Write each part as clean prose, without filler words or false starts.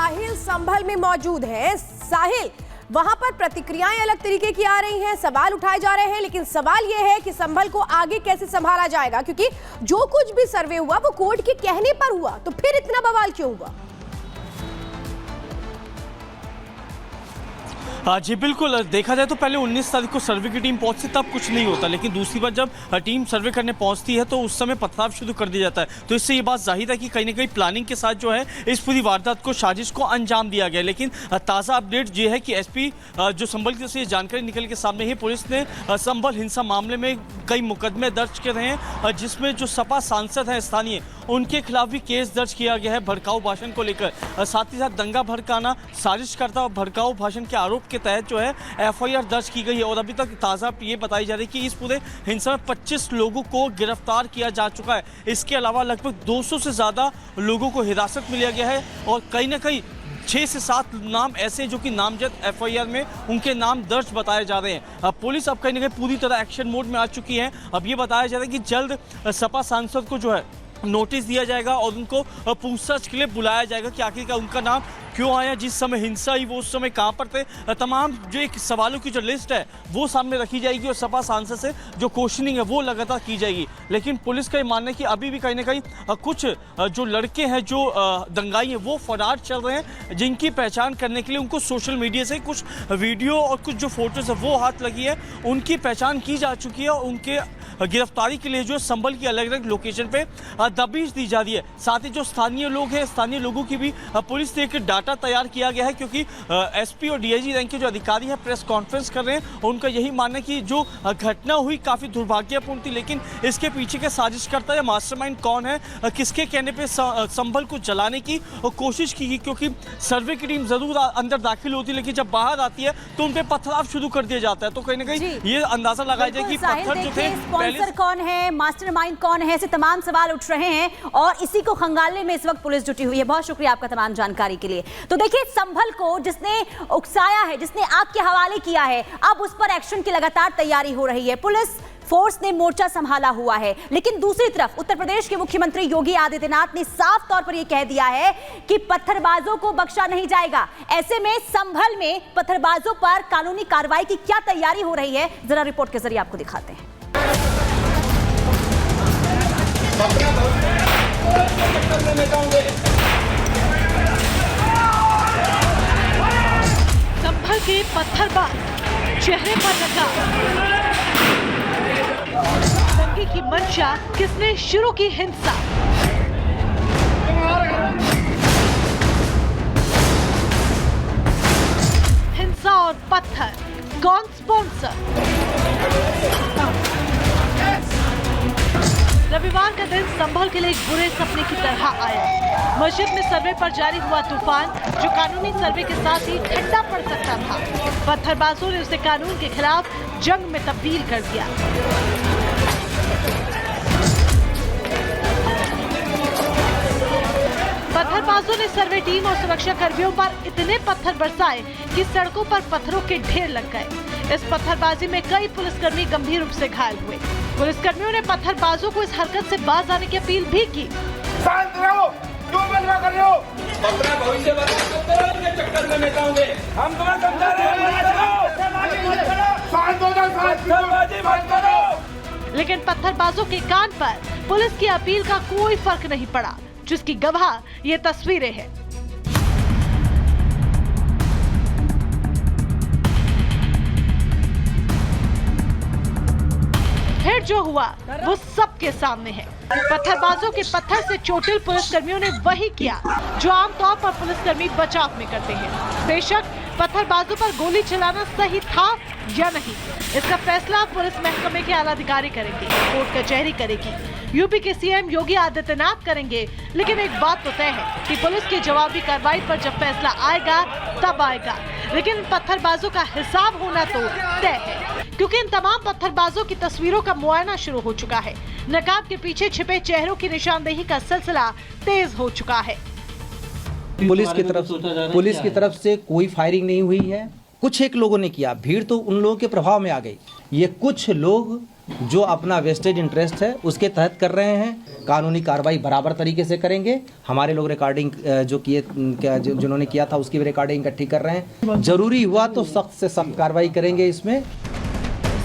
साहिल संभल में मौजूद है। साहिल, वहां पर प्रतिक्रियाएं अलग तरीके की आ रही हैं, सवाल उठाए जा रहे हैं, लेकिन सवाल यह है कि संभल को आगे कैसे संभाला जाएगा, क्योंकि जो कुछ भी सर्वे हुआ वो कोर्ट के कहने पर हुआ, तो फिर इतना बवाल क्यों हुआ? जी बिल्कुल, देखा जाए तो पहले 19 तारीख को सर्वे की टीम पहुंचती तब कुछ नहीं होता, लेकिन दूसरी बार जब टीम सर्वे करने पहुंचती है तो उस समय पथराव शुरू कर दिया जाता है। तो इससे ये बात जाहिर है कि कहीं ना कहीं प्लानिंग के साथ जो है इस पूरी वारदात को, साजिश को अंजाम दिया गया। लेकिन ताज़ा अपडेट ये है कि एसपी जो संभल से जानकारी निकल के सामने है, पुलिस ने संभल हिंसा मामले में कई मुकदमे दर्ज किए हैं, जिसमें जो सपा सांसद हैं स्थानीय, उनके खिलाफ भी केस दर्ज किया गया है भड़काऊ भाषण को लेकर। साथ ही साथ दंगा भड़काना, साजिश करता और भड़काऊ भाषण के आरोप के तहत जो है एफआईआर दर्ज की गई है। और अभी तक ताज़ा ये बताई जा रही है कि इस पूरे हिंसा में 25 लोगों को गिरफ्तार किया जा चुका है। इसके अलावा लगभग 200 से ज़्यादा लोगों को हिरासत में लिया गया है और कहीं ना कहीं 6 से 7 नाम ऐसे जो कि नामजद एफआईआर में उनके नाम दर्ज बताए जा रहे हैं। पुलिस अब कहीं ना कहीं पूरी तरह एक्शन मोड में आ चुकी है। अब ये बताया जा रहा है कि जल्द सपा सांसद को जो है नोटिस दिया जाएगा और उनको पूछताछ के लिए बुलाया जाएगा कि आखिरकार उनका नाम क्यों आया, जिस समय हिंसा हुई वो उस समय कहाँ पर थे। तमाम जो एक सवालों की जो लिस्ट है वो सामने रखी जाएगी और सपा सांसद से जो क्वेश्चनिंग है वो लगातार की जाएगी। लेकिन पुलिस का ये मानना है कि अभी भी कहीं ना कहीं कुछ जो लड़के हैं जो दंगाई हैं वो फरार चल रहे हैं, जिनकी पहचान करने के लिए उनको सोशल मीडिया से कुछ वीडियो और कुछ जो फोटोज है वो हाथ लगी है, उनकी पहचान की जा चुकी है और उनके गिरफ्तारी के लिए जो संभल की अलग अलग लोकेशन पे दबिश दी जा रही है। साथ ही जो स्थानीय लोग हैं, स्थानीय लोगों की भी पुलिस ने एक डाटा तैयार किया गया है, क्योंकि एसपी और डीआईजी रैंक के जो अधिकारी हैं प्रेस कॉन्फ्रेंस कर रहे हैं। उनका यही मानना है कि जो घटना हुई काफ़ी दुर्भाग्यपूर्ण थी, लेकिन इसके पीछे के साजिशकर्ता या मास्टरमाइंड कौन है, किसके कहने पर संभल को जलाने की कोशिश की गई, क्योंकि सर्वे की टीम जरूर अंदर दाखिल होती है, लेकिन जब बाहर आती है तो उन पर पथराव शुरू कर दिया जाता है। तो कहीं ना कहीं ये अंदाजा लगाया जाए कि पत्थर जो थे, स्पॉन्सर कौन है, मास्टरमाइंड कौन है, ऐसे तमाम सवाल उठ रहे हैं और इसी को खंगालने में इस वक्त पुलिस जुटी हुई है। बहुत शुक्रिया आपका तमाम जानकारी के लिए। तो देखिए, संभल को जिसने उकसाया है, जिसने आग के हवाले किया है, अब उस पर एक्शन की लगातार तैयारी हो रही है। पुलिस फोर्स ने मोर्चा संभाला हुआ है, लेकिन दूसरी तरफ उत्तर प्रदेश के मुख्यमंत्री योगी आदित्यनाथ ने साफ तौर पर यह कह दिया है कि पत्थरबाजों को बख्शा नहीं जाएगा। ऐसे में संभल में पत्थरबाजों पर कानूनी कार्रवाई की क्या तैयारी हो रही है, जरा रिपोर्ट के जरिए आपको दिखाते हैं। संभल के पत्थरबाज, चेहरे पर लगा दंगे की मंशा, किसने शुरू की हिंसा? हिंसा और पत्थर, कौन स्पॉन्सर? रविवार का दिन संभल के लिए एक बुरे सपने की तरह आया। मस्जिद में सर्वे पर जारी हुआ तूफान, जो कानूनी सर्वे के साथ ही ठंडा पड़ सकता था। पत्थरबाजों ने उसे कानून के खिलाफ जंग में तब्दील कर दिया। पत्थरबाजों ने सर्वे टीम और सुरक्षा कर्मियों पर इतने पत्थर बरसाए कि सड़कों पर पत्थरों के ढेर लग गए। इस पत्थरबाजी में कई पुलिसकर्मी गंभीर रूप से घायल हुए। पुलिसकर्मियों ने पत्थरबाजों को इस हरकत से बाज आने की अपील भी की। शांत रहो, क्यों बदला कर रहे हो? अपना भविष्य बर्बाद चक्कर में मत आओगे। हम तुम्हें समझा रहे हैं, शांत हो जाओ, पत्थरबाजी मत करो। लेकिन पत्थरबाजों के कान पर पुलिस की अपील का कोई फर्क नहीं पड़ा, जिसकी गवाह ये तस्वीरें हैं। फिर जो हुआ वो सबके सामने है। पत्थरबाजों के पत्थर से चोटिल पुलिसकर्मियों ने वही किया जो आमतौर पर पुलिसकर्मी बचाव में करते हैं। बेशक पत्थरबाजों पर गोली चलाना सही था या नहीं, इसका फैसला पुलिस महकमे के आला अधिकारी करेंगे, कोर्ट कचहरी करेगी, यूपी के सीएम योगी आदित्यनाथ करेंगे। लेकिन एक बात तो तय है कि पुलिस की जवाबी कार्रवाई पर जब फैसला आएगा तब आएगा, लेकिन पत्थरबाजों का हिसाब होना तो तय है, क्योंकि इन तमाम पत्थरबाजों की तस्वीरों का मुआयना शुरू हो चुका है। नकाब के पीछे छिपे चेहरों की निशानदेही का सिलसिला तेज हो चुका है। पुलिस की तरफ से कोई फायरिंग नहीं हुई है कुछ एक लोगों ने किया, भीड़ तो उन लोगों के प्रभाव में आ गई। ये कुछ लोग जो अपना वेस्टेड इंटरेस्ट है उसके तहत कर रहे हैं। कानूनी कार्रवाई बराबर तरीके से करेंगे। हमारे लोग रिकॉर्डिंग जो किए, जिन्होंने किया था उसकी भी रिकॉर्डिंग इकट्ठी कर रहे हैं। जरूरी हुआ तो सख्त से सख्त कार्रवाई करेंगे इसमें।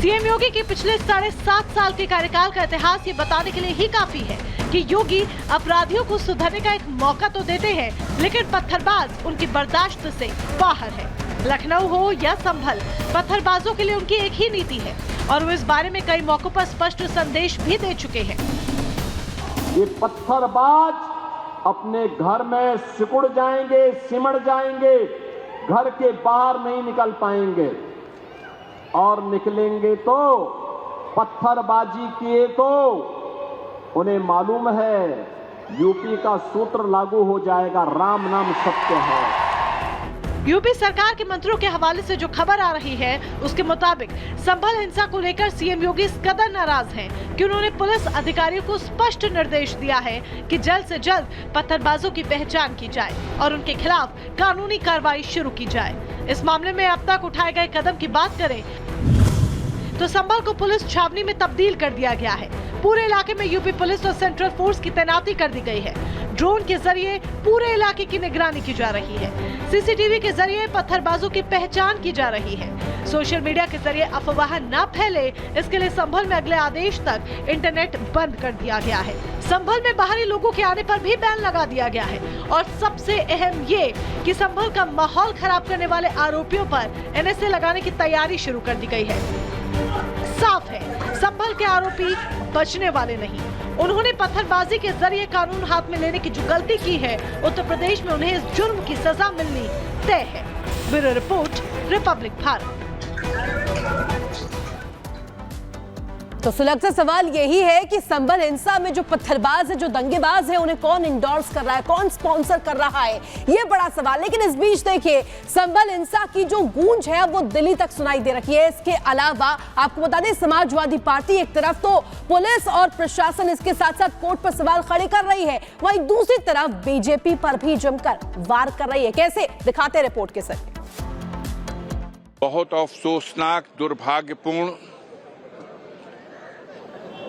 सीएम योगी के पिछले 7.5 साल के कार्यकाल का इतिहास ये बताने के लिए ही काफी है कि योगी अपराधियों को सुधरने का एक मौका तो देते हैं, लेकिन पत्थरबाज उनकी बर्दाश्त से बाहर है। लखनऊ हो या संभल, पत्थरबाजों के लिए उनकी एक ही नीति है और वो इस बारे में कई मौकों पर स्पष्ट संदेश भी दे चुके हैं। ये पत्थरबाज अपने घर में सिकुड़ जाएंगे, सिमड़ जाएंगे, घर के बाहर नहीं निकल पाएंगे और निकलेंगे तो पत्थरबाजी किए तो उन्हें मालूम है यूपी का सूत्र लागू हो जाएगा, राम नाम सत्य है। यूपी सरकार के मंत्रियों के हवाले से जो खबर आ रही है उसके मुताबिक संभल हिंसा को लेकर सीएम योगी इस कदर नाराज हैं कि उन्होंने पुलिस अधिकारियों को स्पष्ट निर्देश दिया है कि जल्द से जल्द पत्थरबाजों की पहचान की जाए और उनके खिलाफ कानूनी कार्रवाई शुरू की जाए। इस मामले में अब तक उठाए गए कदम की बात करें तो संभल को पुलिस छावनी में तब्दील कर दिया गया है। पूरे इलाके में यूपी पुलिस और सेंट्रल फोर्स की तैनाती कर दी गई है। ड्रोन के जरिए पूरे इलाके की निगरानी की जा रही है। सीसीटीवी के जरिए पत्थरबाजों की पहचान की जा रही है। सोशल मीडिया के जरिए अफवाह न फैले, इसके लिए संभल में अगले आदेश तक इंटरनेट बंद कर दिया गया है। संभल में बाहरी लोगों के आने पर भी बैन लगा दिया गया है और सबसे अहम ये कि संभल का माहौल खराब करने वाले आरोपियों पर एनएसए लगाने की तैयारी शुरू कर दी गई है। साफ है, संभल के आरोपी बचने वाले नहीं। उन्होंने पत्थरबाजी के जरिए कानून हाथ में लेने की जो गलती की है, उत्तर प्रदेश में उन्हें इस जुर्म की सजा मिलनी तय है। Bureau report, Republic Bharat. तो सुलग से सवाल यही है कि संभल हिंसा में जो पत्थरबाज है, जो दंगेबाज है, उन्हें कौन इंडोर्स कर रहा है, कौन स्पॉन्सर कर रहा है, ये बड़ा सवाल। लेकिन इस बीच देखिए, संभल हिंसा की जो गूंज है वो दिल्ली तक सुनाई दे रही है। इसके अलावा आपको बता दें, समाजवादी पार्टी एक तरफ तो पुलिस और प्रशासन इसके साथ साथ कोर्ट पर सवाल खड़े कर रही है, वहीं दूसरी तरफ बीजेपी पर भी जमकर वार कर रही है। कैसे, दिखाते रिपोर्ट के जरिए। बहुत अफसोसनाक, दुर्भाग्यपूर्ण,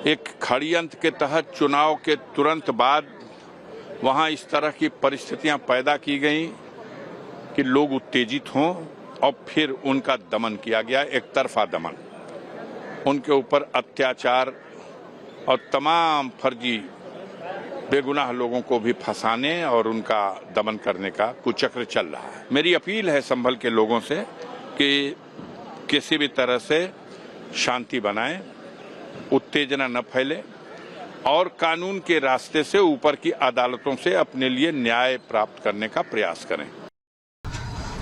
एक षड्यंत्र के तहत चुनाव के तुरंत बाद वहां इस तरह की परिस्थितियां पैदा की गई कि लोग उत्तेजित हों और फिर उनका दमन किया गया, एक तरफा दमन। उनके ऊपर अत्याचार और तमाम फर्जी बेगुनाह लोगों को भी फंसाने और उनका दमन करने का कुचक्र चल रहा है। मेरी अपील है संभल के लोगों से कि किसी भी तरह से शांति बनाएं, उत्तेजना न फैले और कानून के रास्ते से ऊपर की अदालतों से अपने लिए न्याय प्राप्त करने का प्रयास करें।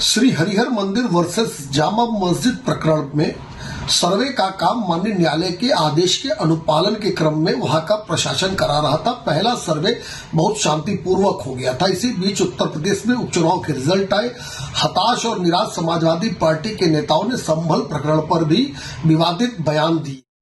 श्री हरिहर मंदिर वर्सेस जामा मस्जिद प्रकरण में सर्वे का काम माननीय न्यायालय के आदेश के अनुपालन के क्रम में वहां का प्रशासन करा रहा था। पहला सर्वे बहुत शांतिपूर्वक हो गया था। इसी बीच उत्तर प्रदेश में उपचुनाव के रिजल्ट आए। हताश और निराश समाजवादी पार्टी के नेताओं ने संभल प्रकरण पर भी विवादित बयान दिए।